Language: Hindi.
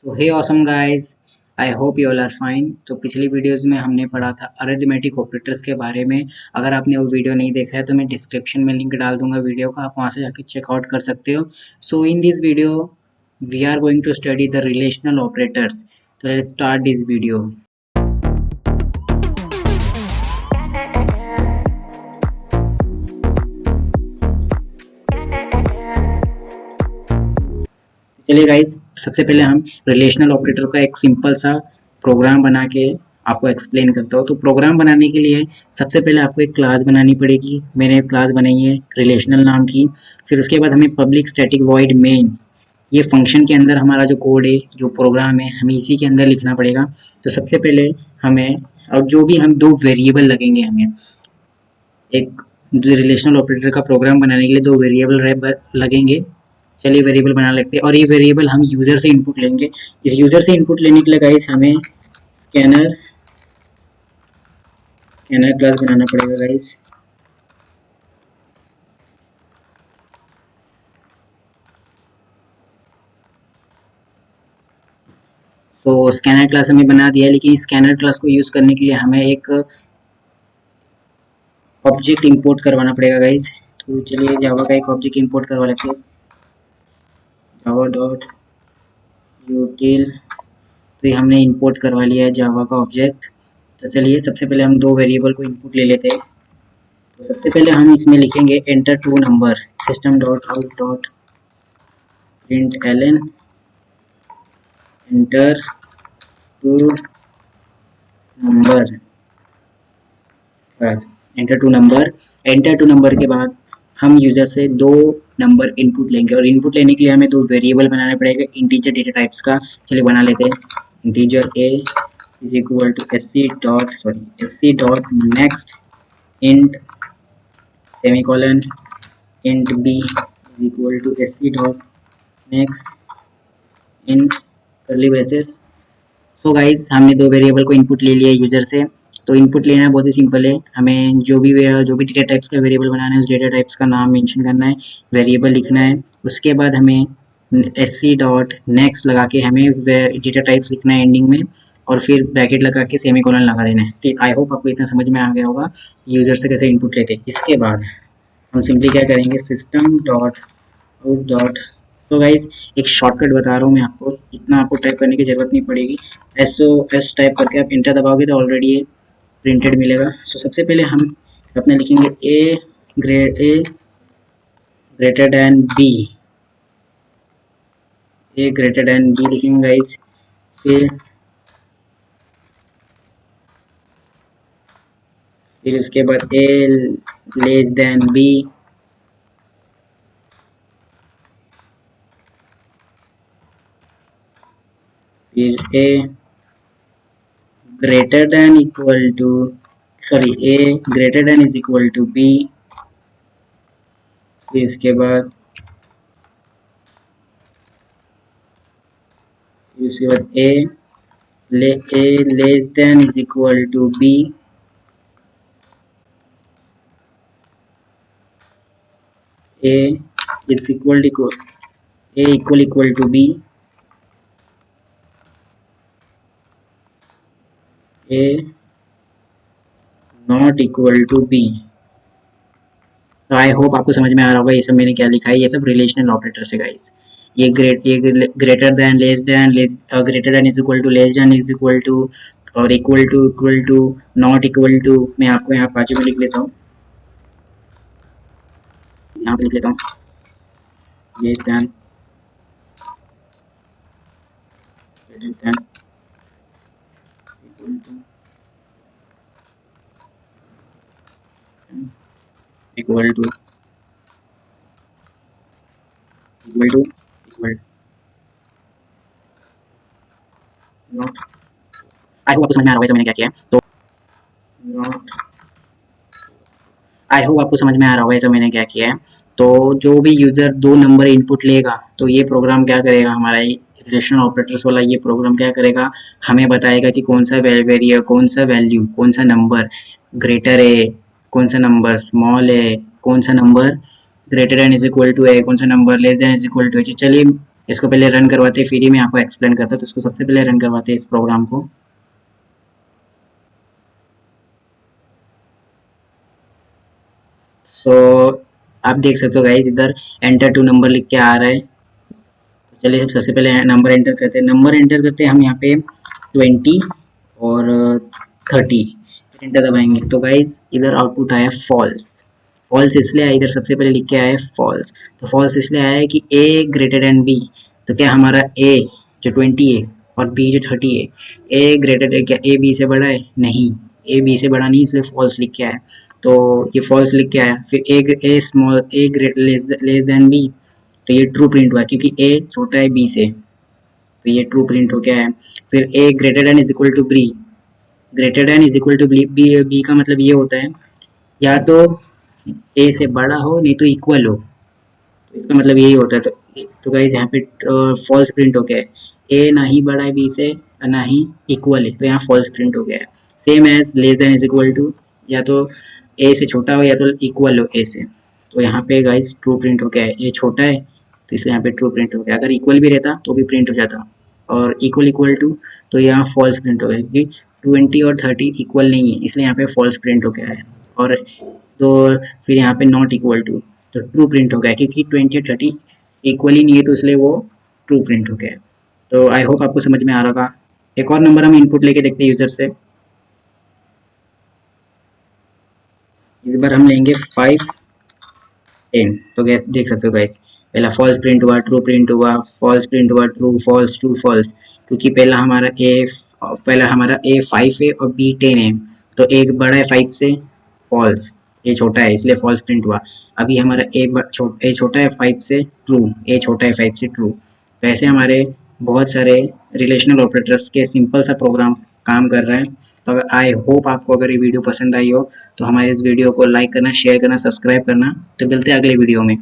तो hey awesome guys, I hope you all are fine. तो पिछली वीडियोस में हमने पढ़ा था अरिथमेटिक ऑपरेटर्स के बारे में। अगर आपने वो वीडियो नहीं देखा है तो मैं डिस्क्रिप्शन में लिंक डाल दूंगा वीडियो का, आप वहां से जाके चेकआउट कर सकते हो। So in this video we are going to study the relational operators. तो लेट्स स्टार्ट दिस वीडियो। चलिए गाइस, सबसे पहले हम रिलेशनल ऑपरेटर का एक सिंपल सा प्रोग्राम बना के आपको एक्सप्लेन करता हूँ। तो प्रोग्राम बनाने के लिए सबसे पहले आपको एक क्लास बनानी पड़ेगी। मैंने एक क्लास बनाई है रिलेशनल नाम की। फिर उसके बाद हमें पब्लिक स्टैटिक वॉइड मेन, ये फंक्शन के अंदर हमारा जो कोड है, जो प्रोग्राम है, हमें इसी के अंदर लिखना पड़ेगा। तो सबसे पहले हमें, और जो भी हम दो वेरिएबल लगेंगे, हमें एक रिलेशनल ऑपरेटर का प्रोग्राम बनाने के लिए दो वेरिएबल लगेंगे। चलिए वेरिएबल बना लेते हैं, और ये वेरिएबल हम यूजर से इनपुट लेंगे। इस यूजर से इनपुट लेने के लिए गाइस हमें स्कैनर क्लास बनाना पड़ेगा गाइस। तो स्कैनर क्लास हमें बना दिया है, लेकिन स्कैनर क्लास को यूज करने के लिए हमें एक ऑब्जेक्ट इंपोर्ट करवाना पड़ेगा गाइस। तो चलिए जावा का एक ऑब्जेक्ट इंपोर्ट करवा लेते हैं, जावा डॉट यूटिल। तो ये हमने इंपोर्ट करवा लिया है जावा का ऑब्जेक्ट। तो चलिए सबसे पहले हम दो वेरिएबल को इनपुट ले लेते हैं। तो सबसे पहले हम इसमें लिखेंगे enter two number, system dot out dot println enter two number. Enter two number के बाद हम यूजर से दो नंबर इनपुट लेंगे, और इनपुट लेने के लिए हमें दो वेरिएबल बनाने पड़ेगा इंटीजर डेटा टाइप्स का। चलिए बना लेते हैं। Integer a is equal to S dot next int semicolon, int b is equal to S dot next int curly braces. So guys, हमने दो वेरिएबल को इनपुट ले लिया यूजर से। तो इनपुट लेना बहुत ही सिंपल है। हमें जो भी डेटा टाइप्स का वेरिएबल बनाना है, उस डेटा टाइप्स का नाम मेंशन करना है, वेरिएबल लिखना है। उसके बाद हमें एस डॉट नेक्स्ट लगा के हमें उस डेटा टाइप्स लिखना है एंडिंग में, और फिर ब्रैकेट लगा के सेमीकोलन लगा देना है। तो आई होप आपको इतना समझ में आ गया होगा यूजर से कैसे इनपुट लेते। इसके बाद हम सिंपली क्या करेंगे, system dot out dot. So guys, एक शॉर्टकट बता रहा हूँ मैं आपको, इतना आपको टाइप करने की जरूरत नहीं पड़ेगी। एस टाइप करके आप इंटर दबाओगे तो ऑलरेडी ये प्रिंटेड मिलेगा। सो सबसे पहले हम अपने लिखेंगे A greater than B, A greater than B लिखेंगे गाइज। फिर उसके बाद ए लेस देन बी, फिर A greater than equal to A greater than is equal to B. फिर इसके बाद A less than is equal to B, A is equal to B, A not equal to B. तो आई होप आपको समझ में आ रहा होगा ये सब मैंने क्या लिखा है। ये सब रिलेशनल ऑपरेटर है गाइस। ये greater than, less than, greater than is equal to, less than is equal to, और equal to, not equal to. मैं आपको यहाँ बाजू में लिख लेता हूँ, यहाँ पे लिख लेता हूँ, less than, greater than, equal to, not. I hope आपको समझ में आ रहा होगा मैंने क्या किया है। तो नॉट, आई होप आपको समझ में आ रहा होगा ऐसा मैंने क्या किया है। तो जो भी यूजर दो नंबर इनपुट लेगा, तो ये प्रोग्राम क्या करेगा, हमारा रिलेशनल ऑपरेटर्स वाला ये प्रोग्राम क्या करेगा, हमें बताएगा कि कौन सा वेरिएबल, कौन सा वैल्यू, कौन सा नंबर ग्रेटर है, कौन सा नंबर स्मॉल है, कौन सा number greater than is equal to है, कौन सा number less than is equal to है। चलिए इसको पहले रन करवाते हैं, फिर ही मैं आपको एक्सप्लेन करता हूँ। तो इसको सबसे पहले रन करवाते हैं इस प्रोग्राम को। सो आप देख सकते हो गाइज, इधर एंटर टू नंबर लिख के आ रहा है। तो चलिए सबसे पहले नंबर एंटर करते हैं। नंबर एंटर करते हैं हम यहाँ पे 20 और 30, एंटर दबाएंगे। तो गाइज इधर आउटपुट आया फॉल्स। फॉल्स इसलिए आया, इधर सबसे पहले लिख के आया है फॉल्स। तो फॉल्स इसलिए आया है कि ए ग्रेटर देन बी। तो क्या हमारा ए जो 20 है और बी जो 30 है, ए ग्रेटर है, क्या ए बी से बड़ा है? नहीं, ए बी से बड़ा नहीं, इसलिए फॉल्स लिख के आया। तो ये फॉल्स लिख के आया। फिर ए स्मॉल ए ग्रेटर लेस देन बी, तो ये ट्रू प्रिंट हुआ क्योंकि ए छोटा है बी से, तो ये ट्रू प्रिंट हो गया है। फिर A greater than is equal to B, greater than is equal to B, B का मतलब ये होता है या तो ए से बड़ा हो नहीं तो इक्वल हो, तो इसका मतलब यही होता है। तो गाइज यहाँ पे फॉल्स प्रिंट हो गया है, ए ना ही बड़ा है बी से ना ही इक्वल है, तो यहाँ फॉल्स प्रिंट हो गया है। Same as less than is equal to, या तो ए से छोटा हो या तो इक्वल हो ए से, तो यहाँ पे गाइज ट्रू प्रिंट हो गया है। ए छोटा है तो इसलिए यहाँ पे ट्रू प्रिंट हो गया। अगर इक्वल भी रहता तो भी प्रिंट हो जाता, और इक्वल इक्वल टू तो यहाँ फॉल्स प्रिंट हो गया क्योंकि 20 और 30 इक्वल नहीं है, इसलिए यहाँ पे फॉल्स प्रिंट हो गया है। और तो फिर यहाँ पे नॉट इक्वल टू, तो ट्रू प्रिंट हो गया क्योंकि 20 और 30 इक्वल ही नहीं है, तो इसलिए वो ट्रू प्रिंट हो गया। तो आई होप आपको समझ में आ रहा होगा। एक और नंबर हम इनपुट लेके देखते हैं यूजर से। इस बार हम लेंगे 5 10। तो गैस देख सकते हो गाइस, पहला फॉल्स प्रिंट हुआ, ट्रू प्रिंट हुआ, फॉल्स प्रिंट हुआ, ट्रू फॉल्स ट्रू फॉल्स, क्योंकि पहला हमारा ए 5 है और बी 10 है, तो एक बड़ा है 5 से, फॉल्स, ए छोटा है इसलिए फॉल्स प्रिंट हुआ। अभी हमारा ए छोटा है 5 से, ट्रू, ए छोटा है 5 से, ट्रू। तो ऐसे हमारे बहुत सारे रिलेशनल ऑपरेटर्स के सिंपल सा प्रोग्राम काम कर रहा है। तो अगर आई होप आपको अगर ये वीडियो पसंद आई हो तो हमारे इस वीडियो को लाइक करना, शेयर करना, सब्सक्राइब करना। तो मिलते हैं अगले वीडियो में।